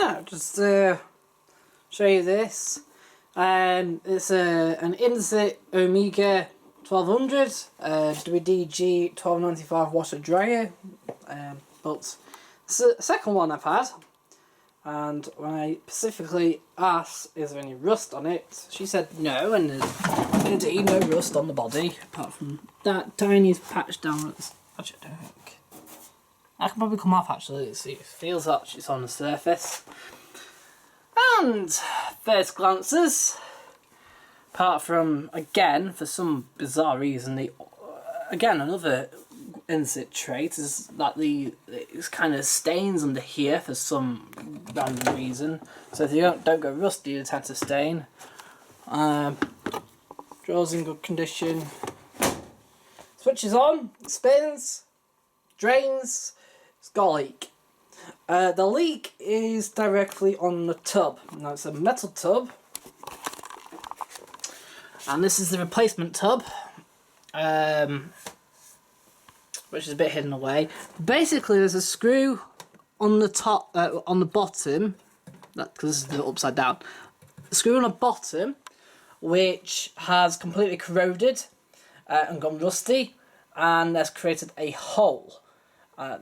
No, just show you this. It's an indesit Amiga 1200 WDG 1295 washer dryer, but it's the second one I've had, and when I specifically asked is there any rust on it, she said no, and there's indeed no rust on the body apart from that tiny patch down at the, actually I don't think that can probably come off. Actually, it feels like it's on the surface. And first glances, apart from, again, for some bizarre reason, again another indesit trait is that it's kind of stains under here for some random reason. So if you don't go rusty, you tend to stain. Drawers in good condition. Switches on, spins, drains. It's got a leak. The leak is directly on the tub. Now it's a metal tub, and this is the replacement tub, which is a bit hidden away. Basically, there's a screw on the top, on the bottom, because this is the upside down. A screw on the bottom, which has completely corroded and gone rusty, and that's created a hole.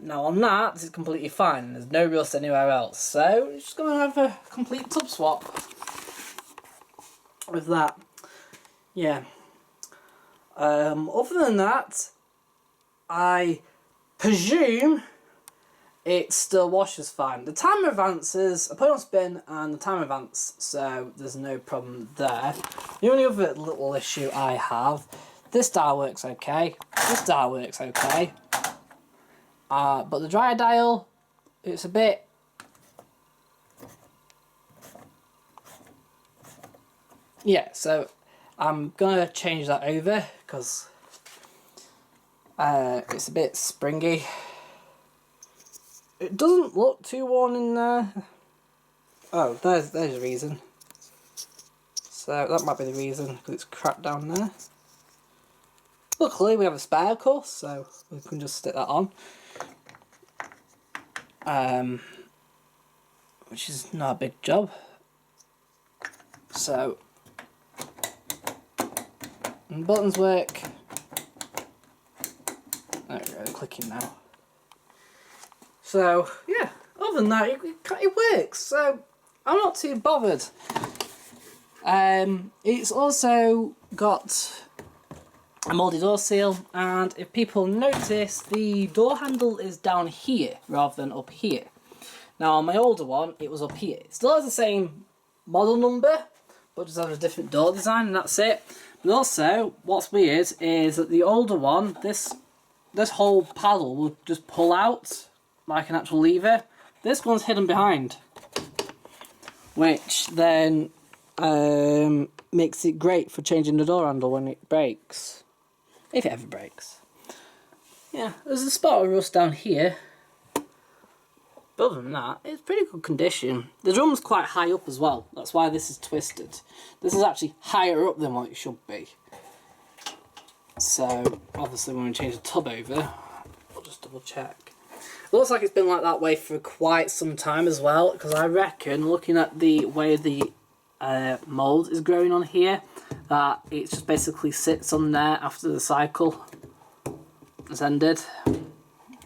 Now on that, this is completely fine. There's no rust anywhere else. So, we're just going to have a complete tub swap with that. Yeah. Other than that, I presume it still washes fine. The timer advances, I put it on spin and the timer advances, so there's no problem there. The only other little issue I have, this dial works okay, this dial works okay. But the dryer dial, it's a bit... Yeah, so I'm going to change that over because it's a bit springy. It doesn't look too worn in there. Oh, there's a reason. So that might be the reason, because it's cracked down there. Luckily we have a spare, of course, so we can just stick that on. Which is not a big job. So, and buttons work. There we go, clicking now. So, yeah, other than that, it works. So, I'm not too bothered. It's also got a mouldy door seal, and if people notice, the door handle is down here rather than up here. Now on my older one, it was up here. It still has the same model number, but just has a different door design, and that's it. But also, what's weird is that the older one, this whole paddle will just pull out like an actual lever. This one's hidden behind, which then makes it great for changing the door handle when it breaks. If it ever breaks. Yeah, there's a spot of rust down here. But other than that, it's pretty good condition. The drum's quite high up as well. That's why this is twisted. This is actually higher up than what it should be. So, obviously when we change the tub over, we'll just double check. It looks like it's been like that way for quite some time as well, because I reckon, looking at the way the mould is growing on here, that it just basically sits on there after the cycle has ended,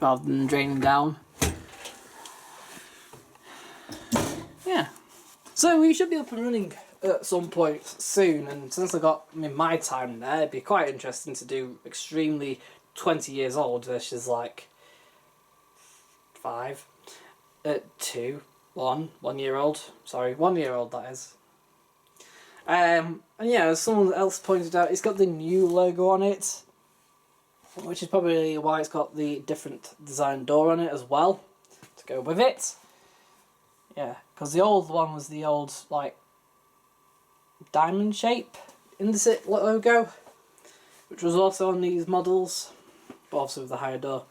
rather than draining down. Yeah, so we should be up and running at some point soon, and since I got my time there, it'd be quite interesting to do extremely 20 years old versus like 5, 2, 1 year old, sorry, 1 year old that is. And yeah, as someone else pointed out, it's got the new logo on it, which is probably why it's got the different design door on it as well, to go with it. Yeah, because the old one was the old, like, diamond shape indesit logo, which was also on these models, but also with the higher door.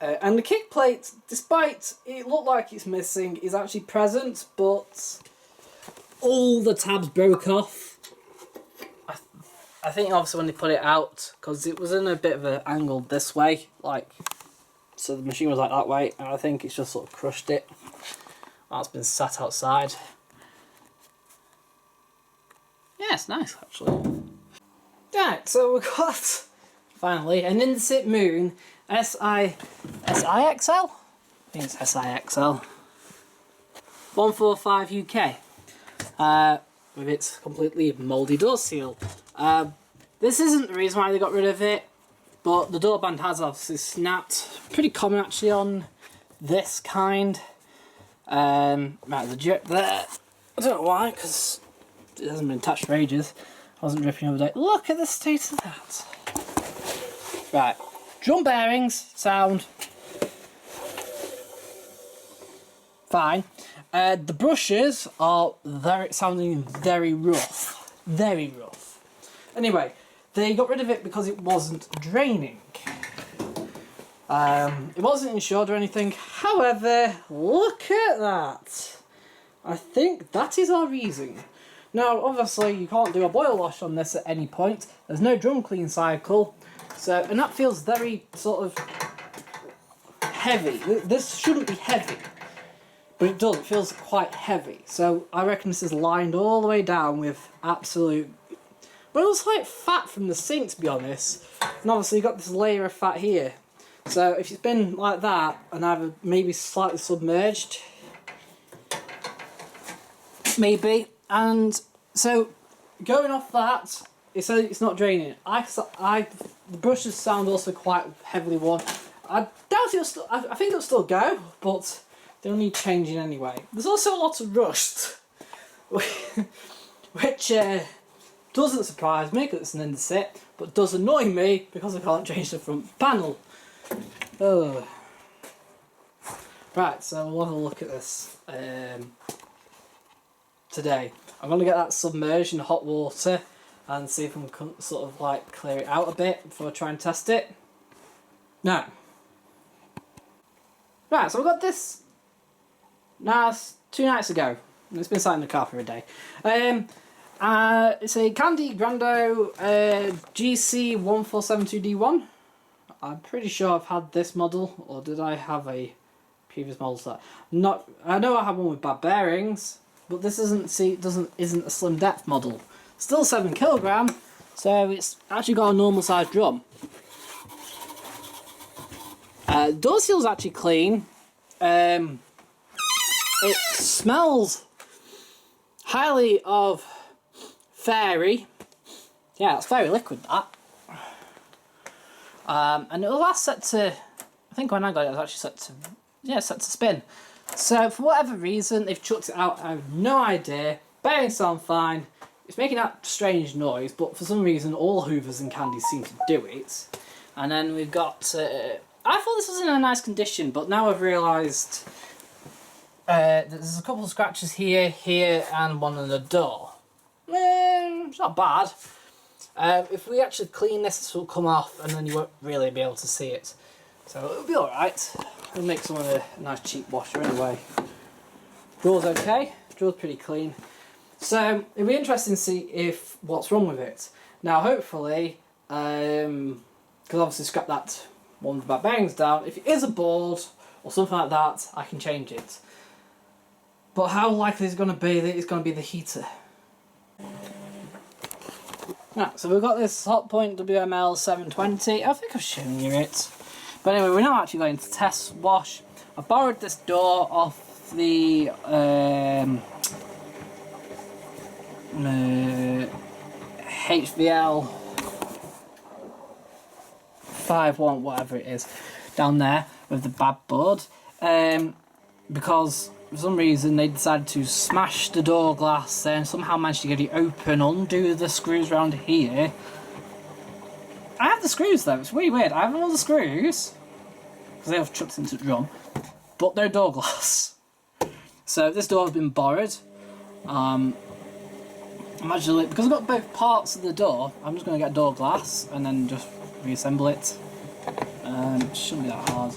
And the kick plate, despite it looked like it's missing, is actually present, but all the tabs broke off. I think obviously when they put it out, because it was in a bit of an angle this way, like, so the machine was like that way, and I think it's just sort of crushed it. That's been sat outside. Yeah, it's nice actually. Right, so we've got finally an Indesit Moon SIXL? I think it's SIXL 145 UK with its completely mouldy door seal. This isn't the reason why they got rid of it, but the door band has obviously snapped. Pretty common actually on this kind. Right, the drip there. I don't know why, because it hasn't been touched for ages. I wasn't dripping over there. Look at the state of that. Right, drum bearings sound fine. The brushes are sounding very rough. Very rough. Anyway, they got rid of it because it wasn't draining. It wasn't insured or anything. However, look at that. I think that is our reason. Now, obviously, you can't do a boil wash on this at any point. There's no drum clean cycle. So, and that feels very sort of heavy. This shouldn't be heavy, but it does. It feels quite heavy. So I reckon this is lined all the way down with absolute... But it looks like fat from the sink, to be honest. And obviously you've got this layer of fat here. So if it's been like that, and either maybe slightly submerged, maybe. And so going off that, it says it's not draining. The brushes sound also quite heavily worn. I doubt it'll still, I think it'll still go, but they'll need changing anyway. There's also a lot of rust, which doesn't surprise me because it's an Indesit, but does annoy me because I can't change the front panel. Oh. Right, so we'll have a look at this today. I'm going to get that submerged in hot water and see if we can sort of like clear it out a bit before I try and test it. Now, right, so we've got this. Now, it's 2 nights ago. It's been sat in the car for a day. It's a Candy Grando GC1472D1. I'm pretty sure I've had this model, or did I have a previous model set? Not. I know I had one with bad bearings, but this isn't a slim depth model. Still 7 kg, so it's actually got a normal sized drum. Door seal's actually clean. It smells highly of fairy. Yeah, it's very liquid, that. And it was last set to, I think when I got it, it was actually set to spin. So for whatever reason, they've chucked it out. I have no idea. Bearings sound fine. It's making that strange noise, but for some reason, all Hoovers and Candies seem to do it. And then we've got. I thought this was in a nice condition, but now I've realised there's a couple of scratches here, and one on the door. It's not bad. If we actually clean this will come off, and then you won't really be able to see it. So it'll be alright. We'll make someone a nice cheap washer anyway. Drawer's okay. Drawer's pretty clean. So it'll be interesting to see what's wrong with it. Now hopefully, because obviously scrap that one with the bearings down. If it is a board or something like that, I can change it. But how likely is it going to be that it's going to be the heater? Right, so we've got this Hotpoint WML 720. I think I've shown you it. But anyway, we're now actually going to test wash. I borrowed this door off the HVL 51, whatever it is, down there with the bad board. Because for some reason they decided to smash the door glass and somehow managed to get it open, undo the screws around here. I have the screws though, it's really weird. I have all the screws, because they have chucked into the drum, but they're door glass. So this door has been borrowed. I'm actually, because I've got both parts of the door, I'm just going to get door glass and then just reassemble it. It shouldn't be that hard.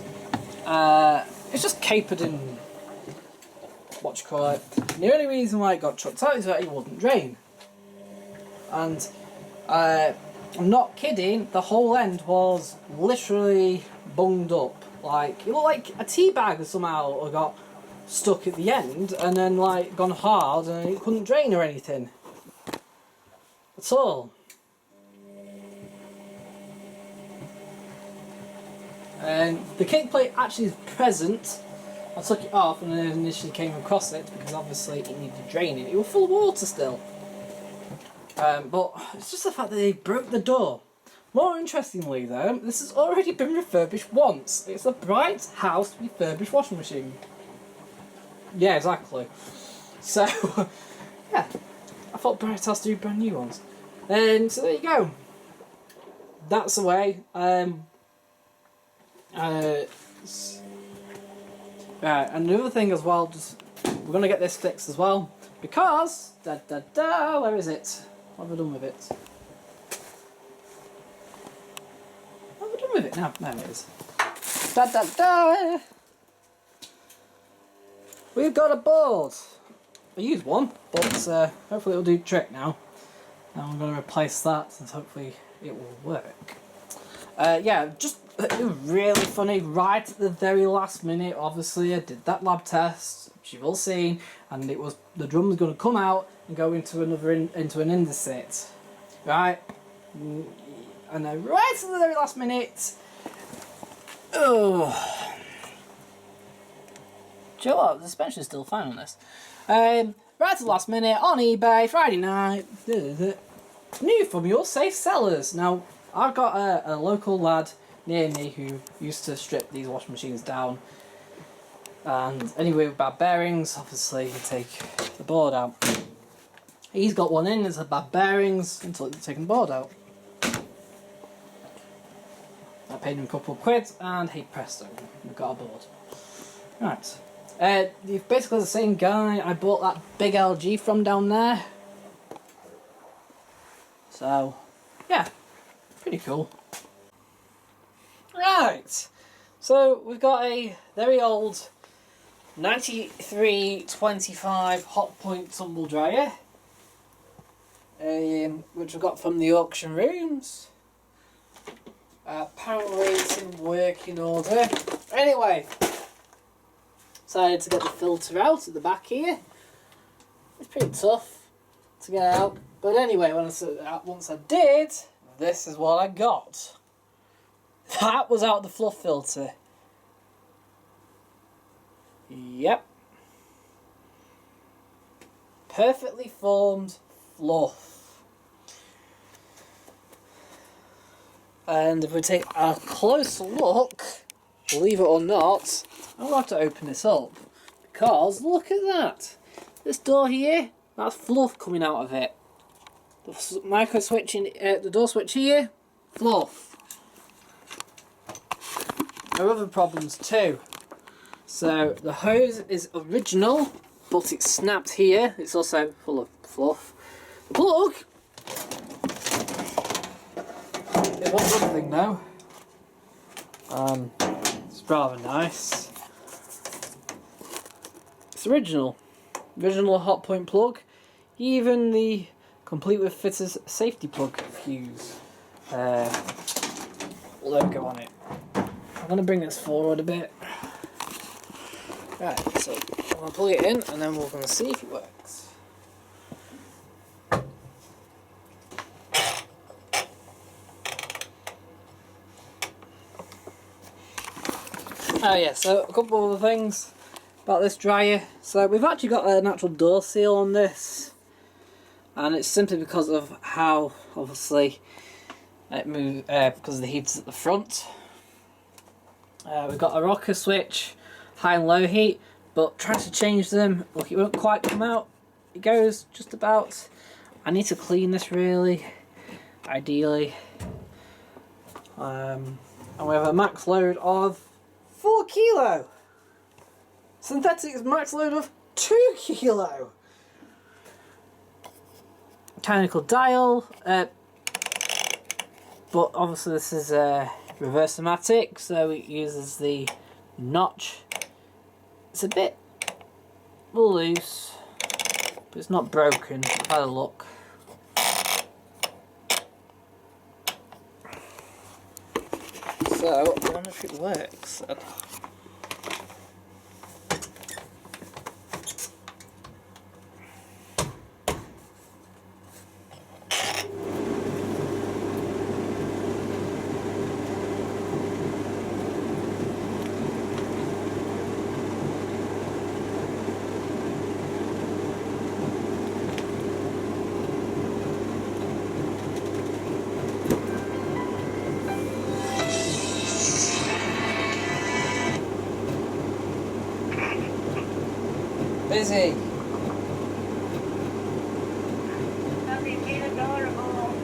It's just capered in, what you call it. And the only reason why it got chucked out is that it wouldn't drain. And I'm not kidding, the whole end was literally bunged up. Like, it looked like a tea bag somehow got stuck at the end and then like gone hard and it couldn't drain or anything at all. And the kick plate actually is present. I took it off and then initially came across it because obviously it needed draining. It was full of water still. But it's just the fact that they broke the door. More interestingly though, this has already been refurbished once. It's a Bright House refurbished washing machine. Yeah, exactly. So, yeah. I thought Bright House do brand new ones. And so there you go. That's the way. Right, and another thing as well, we're going to get this fixed as well. Because, where is it? What have I done with it? What have I done with it? No, there it is. We've got a board. I used one, but hopefully it'll do the trick now. And I'm going to replace that, and hopefully it will work. Yeah, just it was really funny. Right at the very last minute, obviously, I did that lab test, which you've all seen, and it was the drum was going to come out and go into another into an indesit, right? And then right at the very last minute, oh. Do you know what? The suspension's still fine on this. Right at the last minute, on eBay, Friday night, new from your safe sellers. Now, I've got a local lad near me who used to strip these washing machines down. And anyway, with bad bearings, obviously you take the board out. He's got one in, it's a bad bearings, until it's taken the board out. I paid him a couple of quid, and hey presto, we've got a board. Right. Basically the same guy I bought that big LG from down there. So, yeah, pretty cool. Right, so we've got a very old 9325 Hotpoint tumble dryer, which we got from the auction rooms. Apparently it's in working order. Anyway, decided to get the filter out at the back here. It's pretty tough to get out, but anyway, once I did, this is what I got. That was out the fluff filter. Yep. Perfectly formed fluff. And if we take a closer look, believe it or not, I'm going to have to open this up. Because, look at that. This door here, that's fluff coming out of it. The micro switch in, the door switch here, fluff. There are other problems too. So the hose is original, but it's snapped here. It's also full of fluff. The plug is one good thing though. It's rather nice. It's original Hotpoint plug. Even the complete with fitters safety plug fuse logo on it. I'm going to bring this forward a bit. Right, so I'm going to plug it in and then we're going to see if it works. Oh yeah, so a couple of other things about this dryer. So we've actually got an actual door seal on this, and it's simply because of how obviously it moves, because of the heaters at the front. We've got a rocker switch, high and low heat, but trying to change them, look, it won't quite come out. It goes just about. I need to clean this really, ideally. And we have a max load of 4 kilo. Synthetic is max load of 2 kilo. Mechanical dial, but obviously this is reverse-o-matic, so it uses the notch. It's a bit loose, but it's not broken. I've had a look. So, I wonder if it works. busy. Nothing being adorable.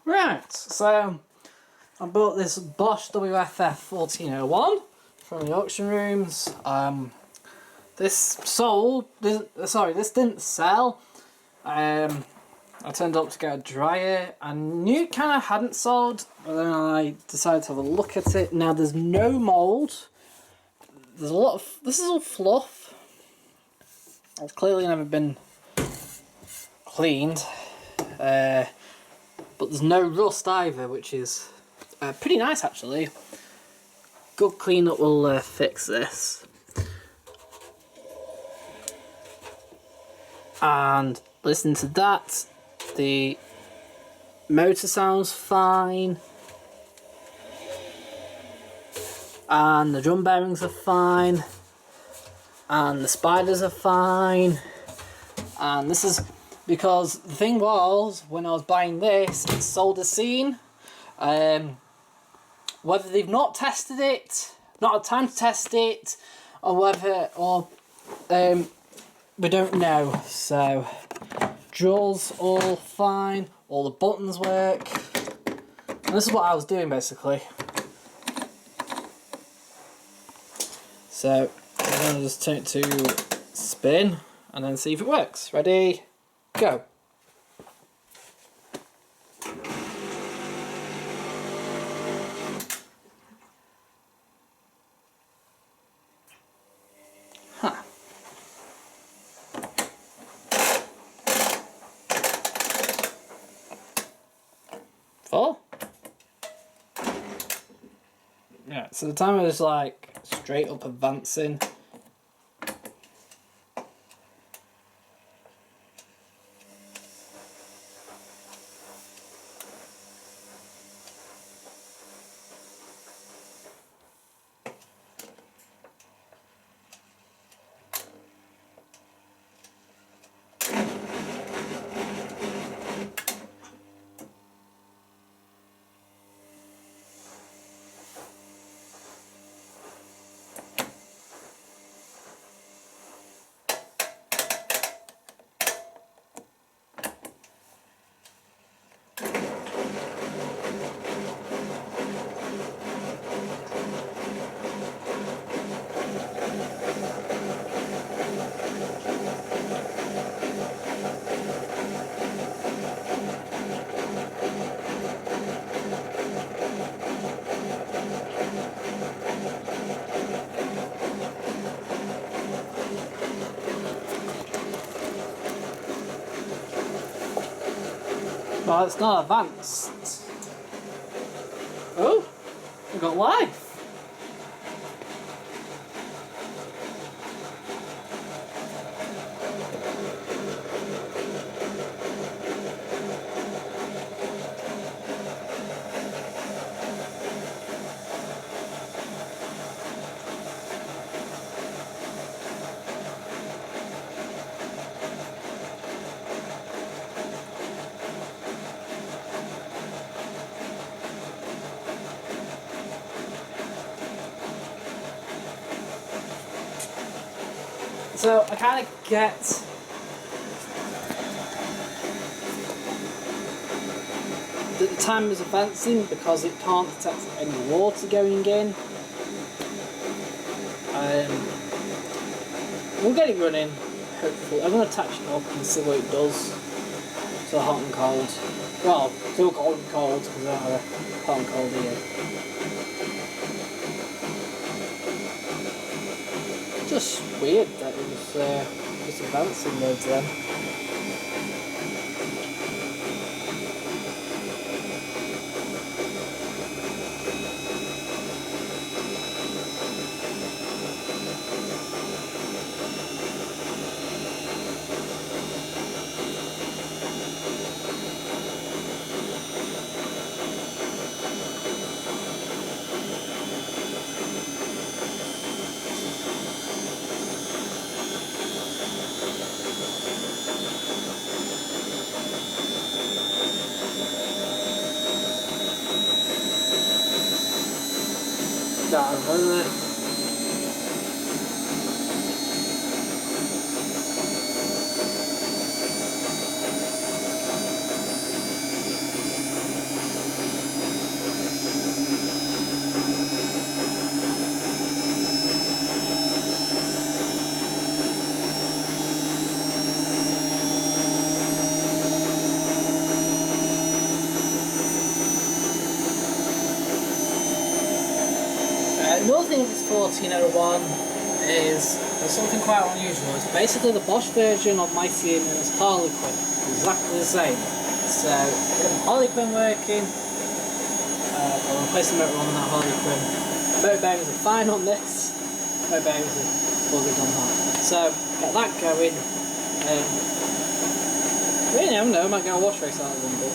Right, so I bought this Bosch WFF 1401 from the auction rooms. This didn't sell. I turned up to get a dryer. I knew it kind of hadn't sold, but then I decided to have a look at it. Now there's no mould. There's a lot of, this is all fluff. It's clearly never been cleaned. But there's no rust either, which is pretty nice actually. Good cleanup will fix this. And listen to that, the motor sounds fine, and the drum bearings are fine, and the spiders are fine. And this is because the thing was, when I was buying this, it sold as seen. Whether they've not tested it, not had time to test it, or we don't know. So drawers all fine, all the buttons work, and this is what I was doing basically. So I'm going to just turn it to spin and then see if it works. Ready, go. Huh. Four? Yeah, so the timer is like straight up advancing. Well, it's not advanced. Oh, we got life. So I kind of get that the time is advancing because it can't detect any water going in. We'll get it running, hopefully. I'm going to touch it up and see what it does. So hot and cold. Well, still cold and cold because I don't have a hot and cold here. Just weird that it was just advancing loads then. Isn't it? Another thing with this 1401 is there's something quite unusual. It's basically the Bosch version of my Siemens Harlequin, exactly the same. So, Harlequin working, I'll replace the motor on that Harlequin. Motor bearings are fine on this, motor bearings are bugged on that. So, get that going. Really, I don't know, I might get a wash race out of them, but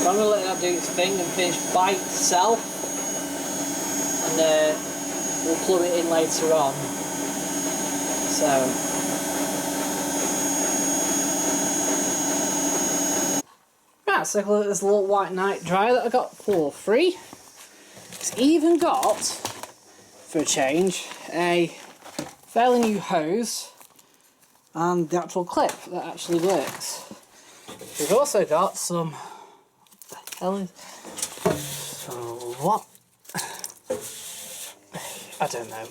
I'm going to let that do its thing and finish by itself, and we'll plug it in later on. So, right, so look at this little white night dryer that I got for free. It's even got, for a change, a fairly new hose and the actual clip that actually works. We've also got some. What? I don't know.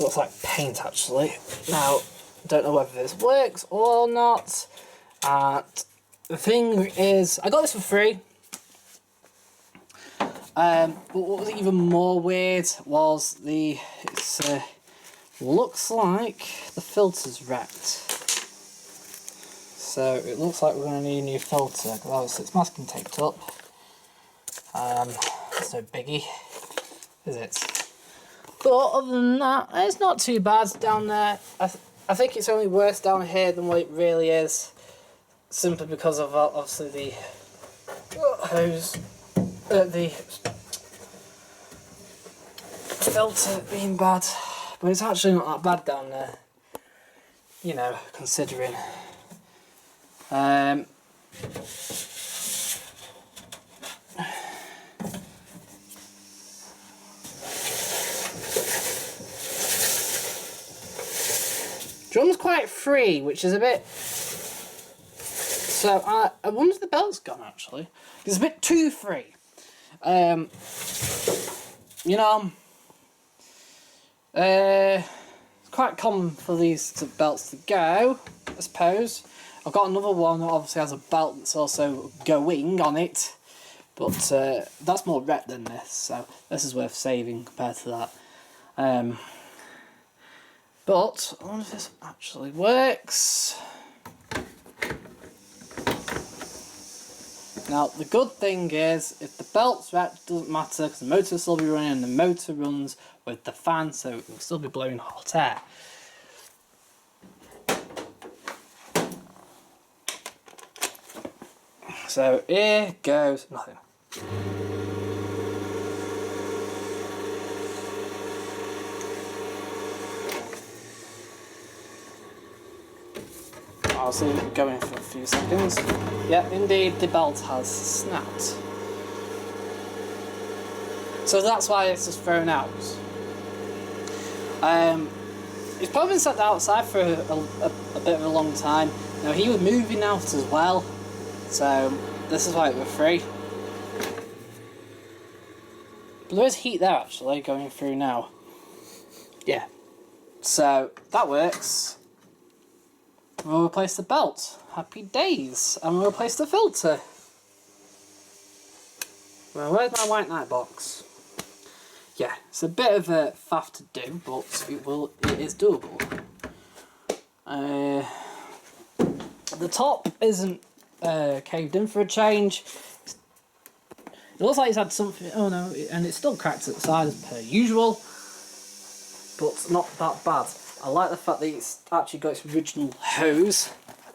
Looks like paint actually. Now, don't know whether this works or not. The thing is, I got this for free. But what was even more weird was looks like the filter's wrecked. So it looks like we're going to need a new filter because obviously it's masking taped up. It's no biggie, is it? But other than that, it's not too bad down there. I think it's only worse down here than what it really is, simply because of obviously the hose, the filter being bad. But it's actually not that bad down there, you know, considering. Drum's quite free, which is a bit. So I wonder if the belt's gone actually. It's a bit too free. You know, it's quite common for these belts to go, I suppose. I've got another one that obviously has a belt that's also going on it, but that's more rep than this, so this is worth saving compared to that. But I wonder if this actually works. Now the good thing is, if the belt's wrecked, it doesn't matter because the motor will still be running, and the motor runs with the fan, so it will still be blowing hot air. So here goes nothing. I'll see it going for a few seconds. Yeah, indeed, the belt has snapped. So that's why it's just thrown out. It's probably been set outside for a bit of a long time. Now he was moving out as well, so this is why it was free. But there is heat there actually going through now. Yeah. So that works. We'll replace the belt. Happy days. And we'll replace the filter. Well, where's my white knight box? Yeah, it's a bit of a faff to do, but it is doable. The top isn't caved in for a change. It looks like it's had something, oh no, and it's still cracked at the side as per usual, but not that bad. I like the fact that it's actually got its original hose,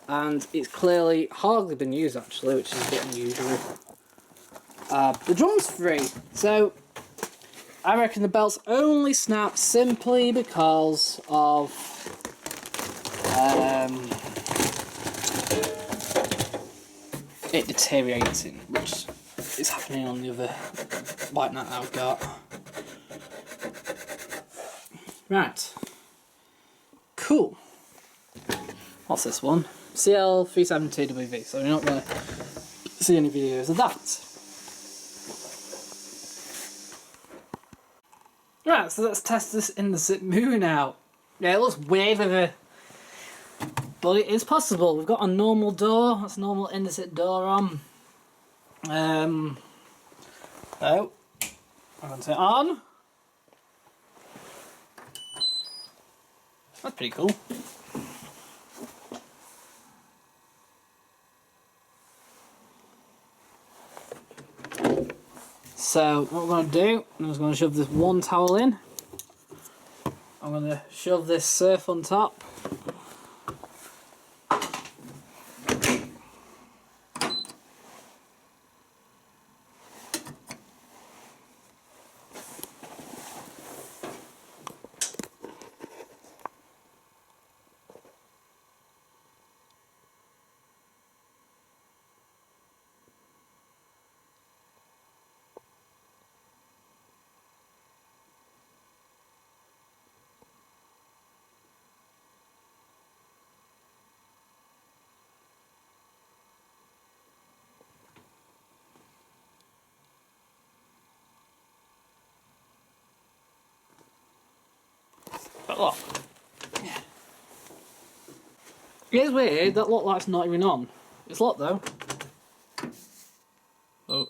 and it's clearly hardly been used actually, which is a bit unusual. The drum's free, so I reckon the belt's only snapped simply because of it deteriorating, which is happening on the other white knight I've got. Right. Cool. What's this one? CL372WV, so you're not going to see any videos of that. Right, so let's test this indesit moving out. Yeah, it looks weird with a... but it is possible. We've got a normal door, that's a normal indesit door on. So, I'm going to turn it on. That's pretty cool. So what we're going to do, I'm just going to shove this one towel in. I'm going to shove this surf on top. But look. It is weird, that lock light's not even on. It's locked though. Oh.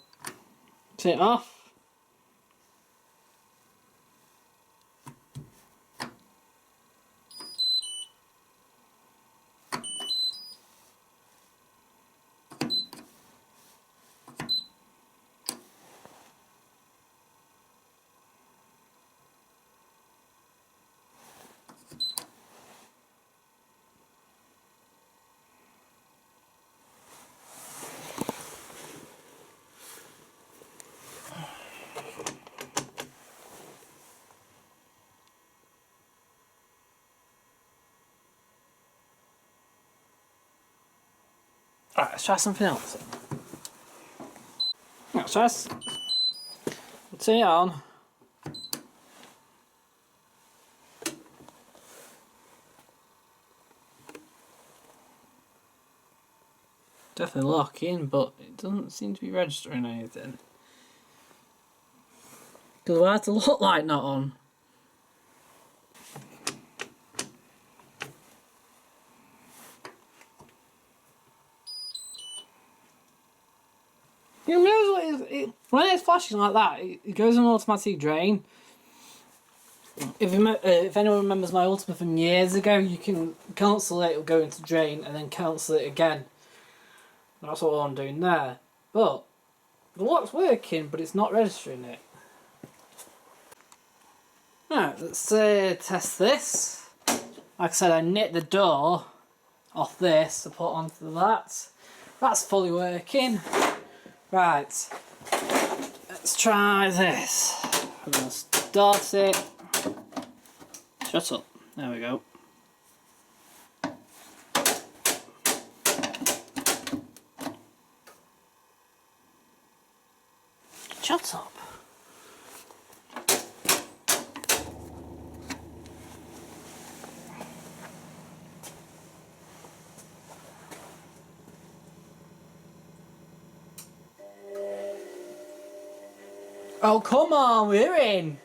Turn it off. Alright, let's try something else. Let's try this. We'll turn it on. Definitely locking, but it doesn't seem to be registering anything. Because why is the lock light not on? You know what when it's flashing like that, it goes on automatic drain. If anyone remembers my Ultima from years ago, you can cancel it, it'll go into drain, and then cancel it again. That's what I'm doing there. But the lock's working, but it's not registering it. Right, let's test this. Like I said, I nicked the door off this to put onto that. That's fully working. Right, let's try this. I'm going to start it. Shut up. There we go. Shut up. Oh, come on, we're in.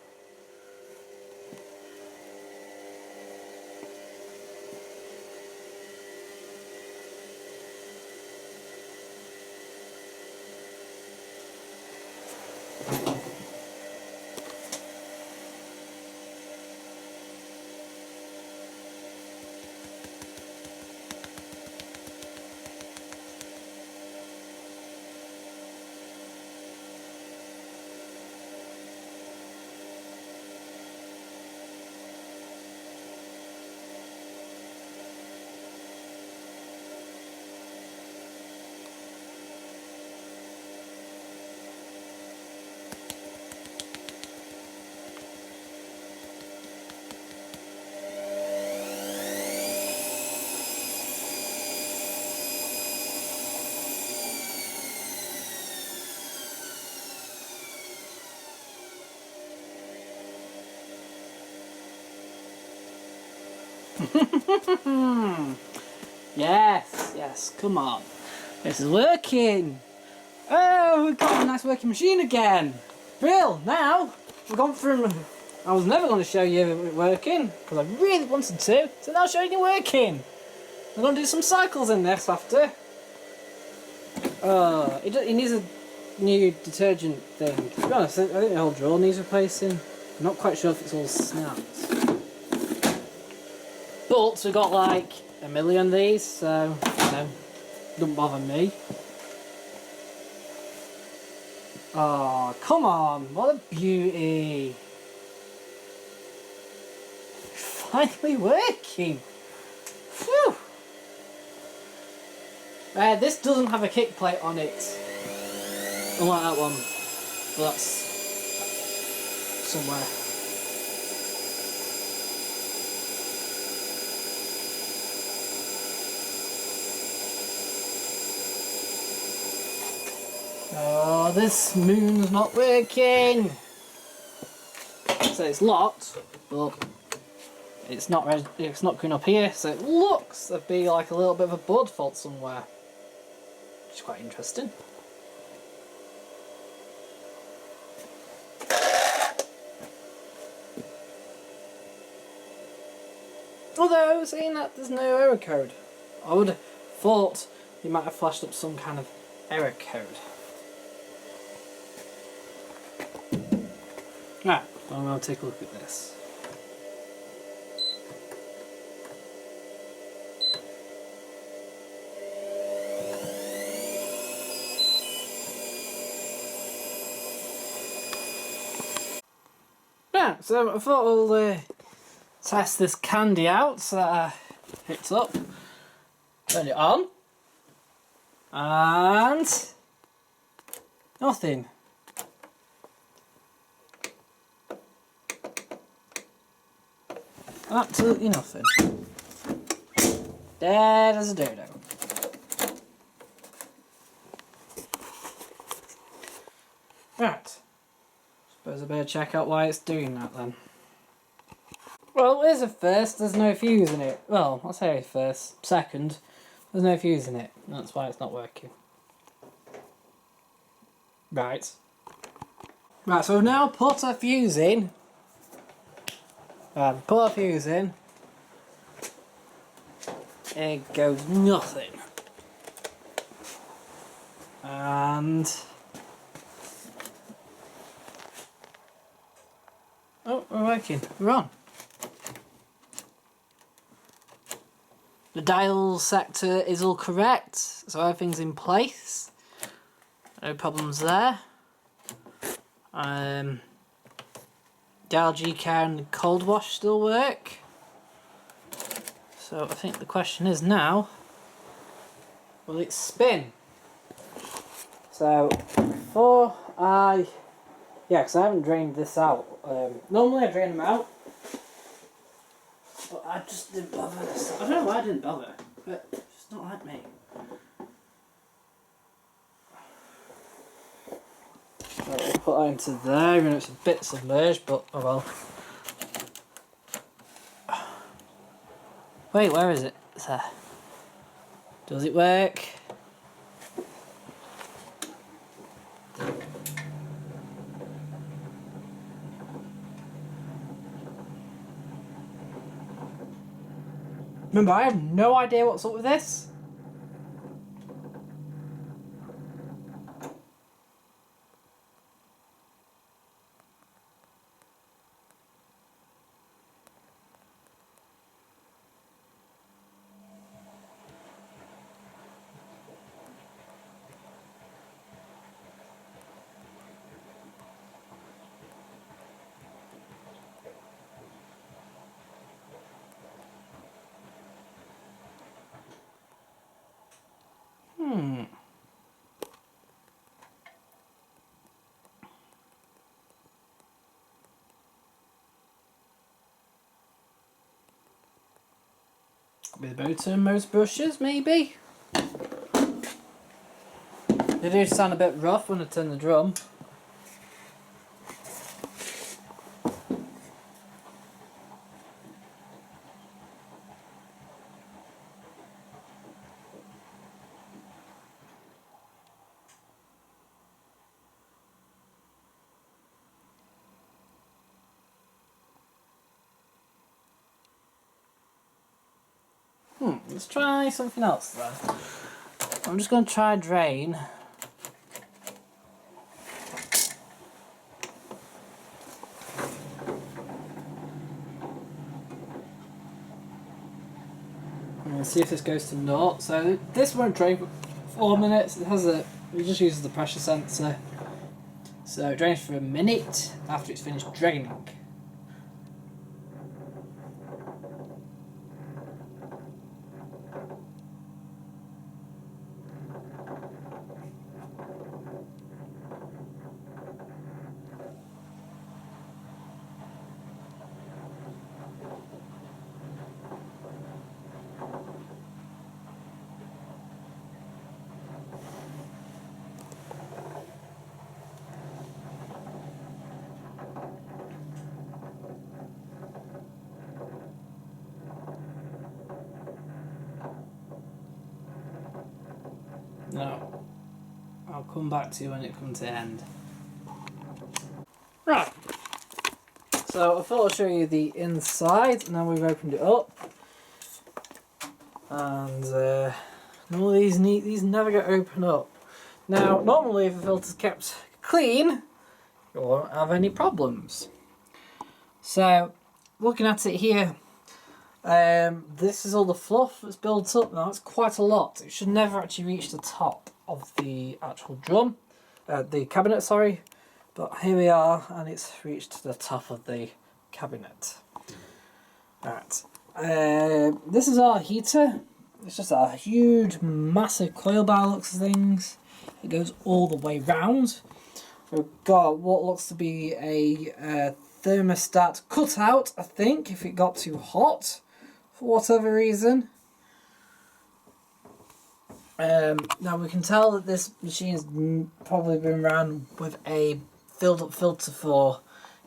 Yes, come on. This is working. Oh, we've got a nice working machine again. Bill, now we've gone from... I was never going to show you it working, because I really wanted to, so now I'm showing you working. We're going to do some cycles in this after. It needs a new detergent thing. To be honest, I think the whole drawer needs replacing. I'm not quite sure if it's all snapped. But we got like a million of these, so you know, don't bother me. Oh, come on, what a beauty. Finally working. Phew. This doesn't have a kick plate on it. Unlike that one. But that's somewhere. Oh, this moon's not working. So it's locked, but it's not going up here. So it looks to be like a little bit of a board fault somewhere, which is quite interesting. Although saying that there's no error code, I would have thought you might have flashed up some kind of error code. Right, I'm going to take a look at this. Right, so I thought we'll test this candy out, so that I hit up, turn it on, and nothing. Absolutely nothing. Dead as a dodo. Right. Suppose I better check out why it's doing that then. Well, here's a first, there's no fuse in it. Well, I'll say first. Second, there's no fuse in it. That's why it's not working. Right. Right, so we've now put a fuse in. Put a fuse in. It goes nothing. And working. We're on. The dial sector is all correct, so everything's in place. No problems there. Dial G-car and the cold wash still work. So I think the question is now, will it spin? So before because I haven't drained this out. Normally I drain them out, but I just didn't bother this. I don't know why I didn't bother, but it's just not like me. Right, we'll put that into there, even though it's a bit submerged, but oh well. Wait, where is it? It's there. Does it work? Remember, I have no idea what's up with this. With motor and most brushes, maybe? They do sound a bit rough when I turn the drum. Let's try something else then. I'm just going to try drain. And see if this goes to naught. So this won't drain for 4 minutes. It just uses the pressure sensor. So it drains for a minute after it's finished draining. No, I'll come back to you when it comes to end. Right, so I thought I'll show you the inside. Now we've opened it up, and all these never get opened up. Now, normally if the filter's kept clean, you won't have any problems. So, looking at it here, this is all the fluff that's built up. Now it's quite a lot. It should never actually reach the top of the actual drum, the cabinet, sorry. But here we are, and it's reached the top of the cabinet. Right. This is our heater. It's just a huge, massive coil by looks of things. It goes all the way round. We've got what looks to be a thermostat cutout, I think, if it got too hot for whatever reason. Now we can tell that this machine's probably been around with a filled up filter for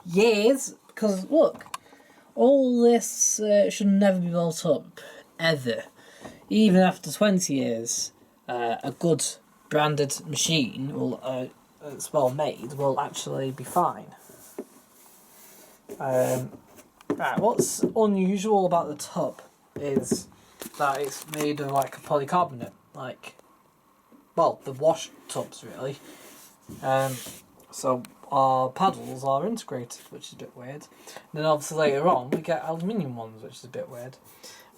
years, because look, all this should never be built up, ever. Even after 20 years, a good branded machine will, it's well made, will actually be fine. Right, what's unusual about the tub is that it's made of like a polycarbonate, like, well, the wash tubs really. So our paddles are integrated, which is a bit weird. And then obviously later on we get aluminium ones, which is a bit weird.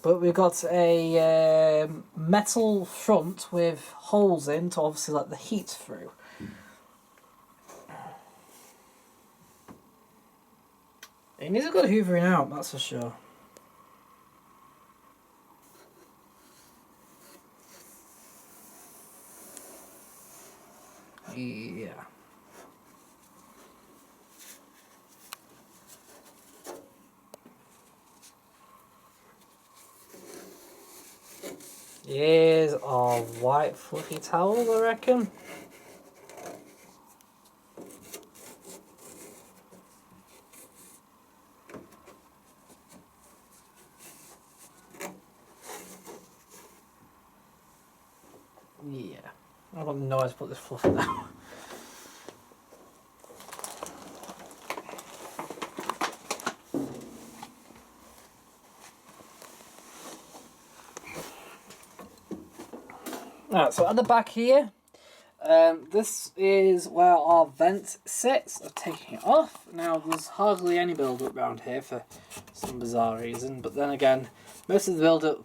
But we've got a metal front with holes in to obviously let the heat through. It needs a good hoovering out, that's for sure. Yeah. Here's our white fluffy towels, I reckon. Yeah. I don't know how to put this fluff now. Alright, so at the back here, this is where our vent sits. I've taken it off. Now, there's hardly any build-up around here for some bizarre reason, but then again, most of the build-up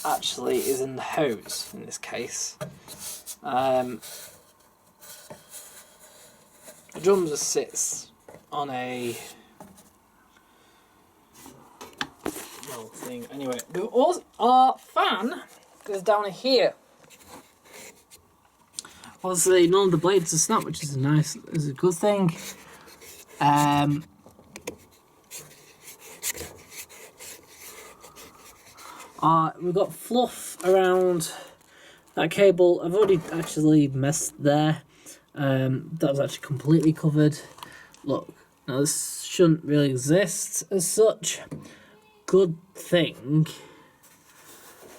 actually is in the hose, in this case. The drum just sits on a little thing. Anyway, our fan goes down here. Obviously, none of the blades are snapped, which is a good thing. We've got fluff around that cable. I've already actually messed there. That was actually completely covered. Look, now this shouldn't really exist as such. Good thing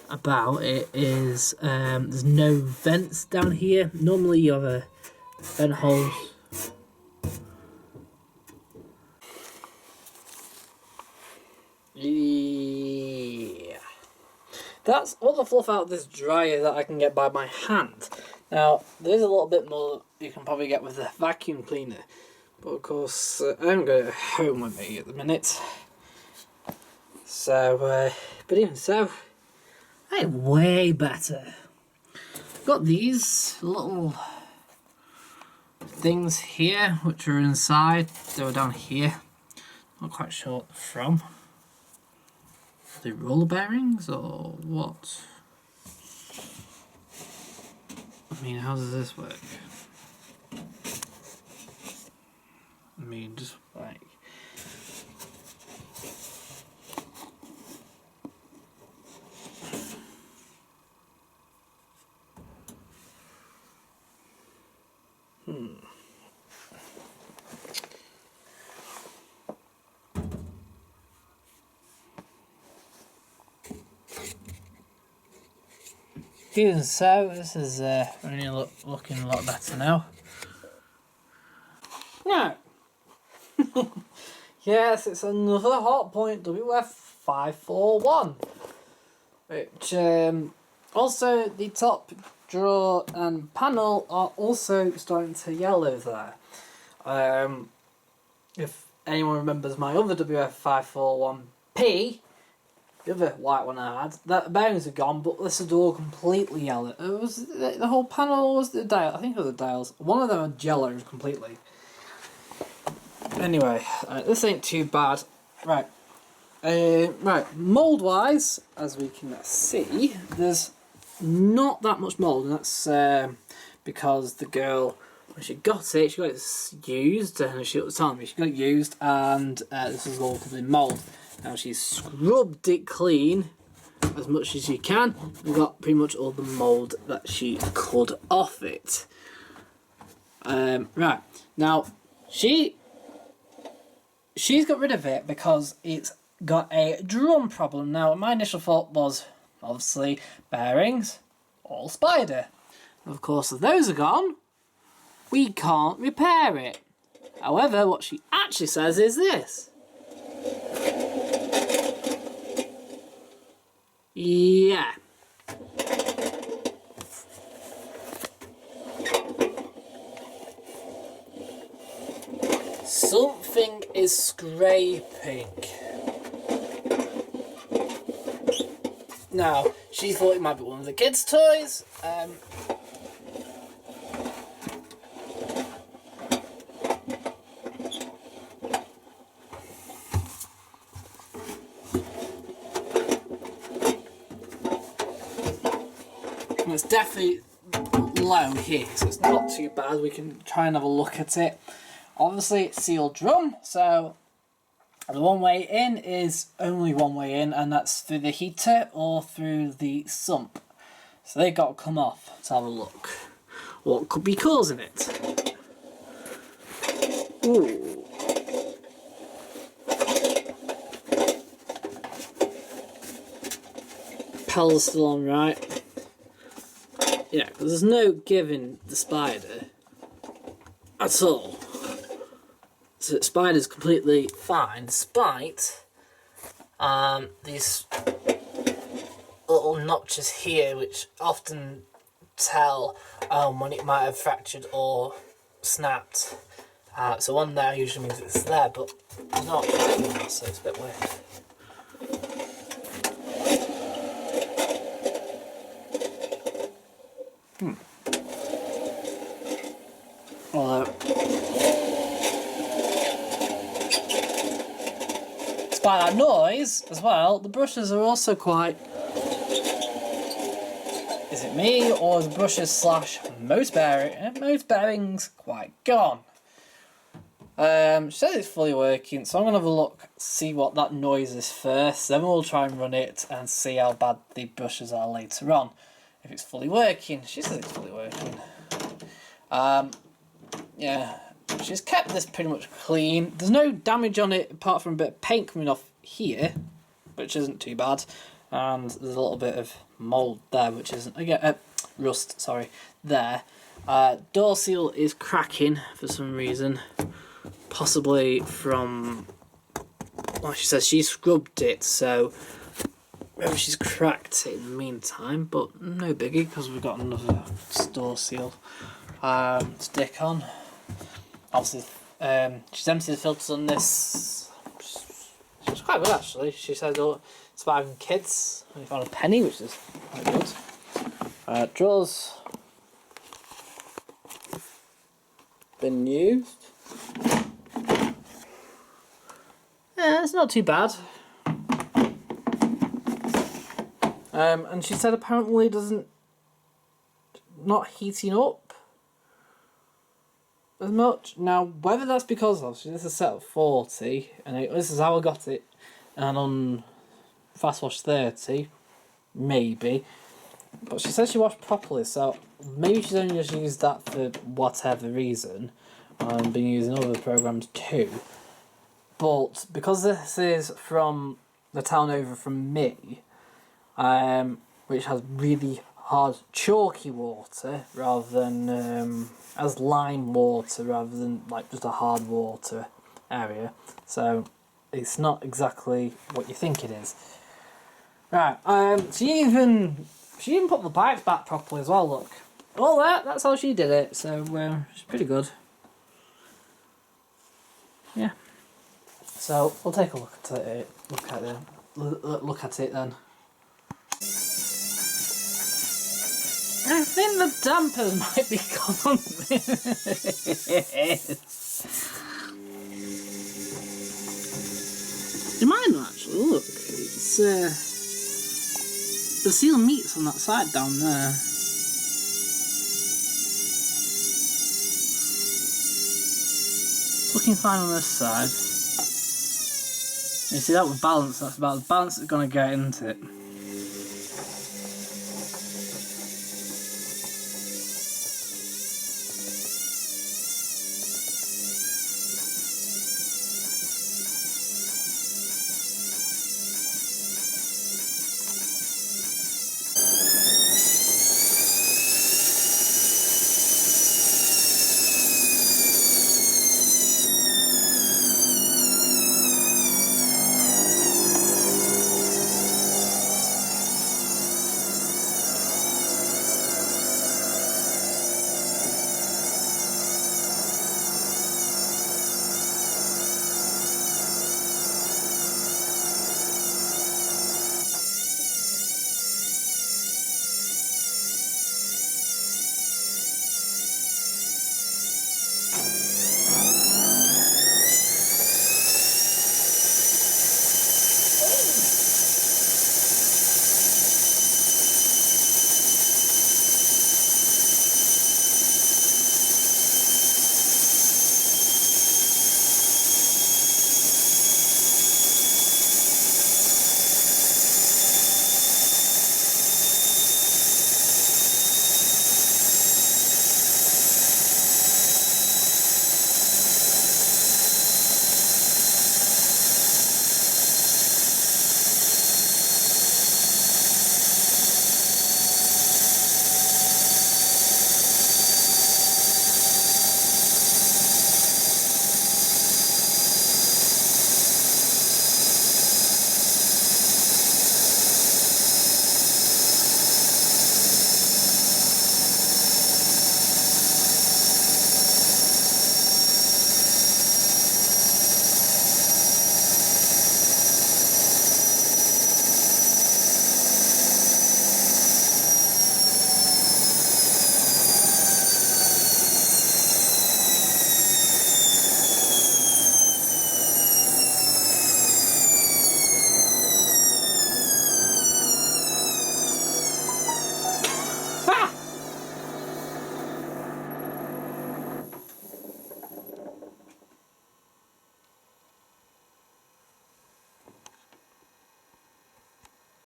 about it is there's no vents down here. Normally you have a vent hole. Yeah. That's all the fluff out of this dryer that I can get by my hand. Now, there's a little bit more you can probably get with a vacuum cleaner. But of course, I haven't got it at home with me at the minute. So, but even so, hey, way better. Got these little things here, which are inside. They were down here. Not quite sure what they're from. Are they roller bearings or what? I mean, how does this work? I mean, just like... Even so, this is really looking a lot better now. Now, yes, it's another Hotpoint WF541, which also the top drawer and panel are also starting to yellow there. If anyone remembers my other WF541P, the other white one I had, the bearings are gone, but this is all completely yellow. It was the whole panel, was the dial? I think it was the dials. One of them are yellow completely. Anyway, this ain't too bad. Right, mould wise, as we can see, there's not that much mould, and that's because the girl, when she got it used, and she was telling me she got it used, and this is all covered in mould. Now she's scrubbed it clean as much as she can and got pretty much all the mould that she could off it. Right, now she's got rid of it because it's got a drum problem. Now my initial thought was obviously bearings, all spider. Of course, if those are gone, we can't repair it. However, what she actually says is this. Yeah. Something is scraping. Now, she thought it might be one of the kids' toys. It's definitely low here, so it's not too bad. We can try and have a look at it. Obviously, it's sealed drum, so the one way in is only one way in, and that's through the heater or through the sump. So they've got to come off. Let's have a look. What could be causing it? Ooh. Pedal's still on right. Yeah, because there's no giving the spider at all. So the spider's completely fine, despite these little notches here, which often tell when it might have fractured or snapped. So one there usually means it's there, but it's not, so it's a bit weird. Although, despite that noise as well, the brushes are also quite... Is it me, or the brushes slash motor bearing? Motor bearing's quite gone. She says it's fully working, so I'm going to have a look, see what that noise is first, then we'll try and run it and see how bad the brushes are later on. If it's fully working. She says it's fully working. Yeah, she's kept this pretty much clean. There's no damage on it apart from a bit of paint coming off here, which isn't too bad. And there's a little bit of mould there, which isn't, again, rust, sorry, there. Door seal is cracking for some reason. Possibly from, well, she says she scrubbed it, so maybe she's cracked it in the meantime, but no biggie because we've got another door seal stick on. Obviously, she's emptied the filters on this. She was quite good actually. She said, oh, it's about having kids. And found a penny, which is quite good. Drawers been used. Yeah, it's not too bad. And she said apparently not heating up as much. Now, whether that's because of, this is set at 40, and this is how I got it, and on Fast Wash 30, maybe. But she says she washed properly, so maybe she's only just used that for whatever reason, and been using other programs too. But because this is from the town over from me, which has really hard chalky water rather than as lime water rather than like just a hard water area, so it's not exactly what you think it is. Right, she even put the pipes back properly as well. Look, all that's how she did it. So it's pretty good. Yeah. So we'll take a look at it. Look at it then. I think the dampers might be gone. You might not actually. Look, it's the seal meets on that side down there. It's looking fine on this side. You see that with balance, that's about the balance that's going to get into it.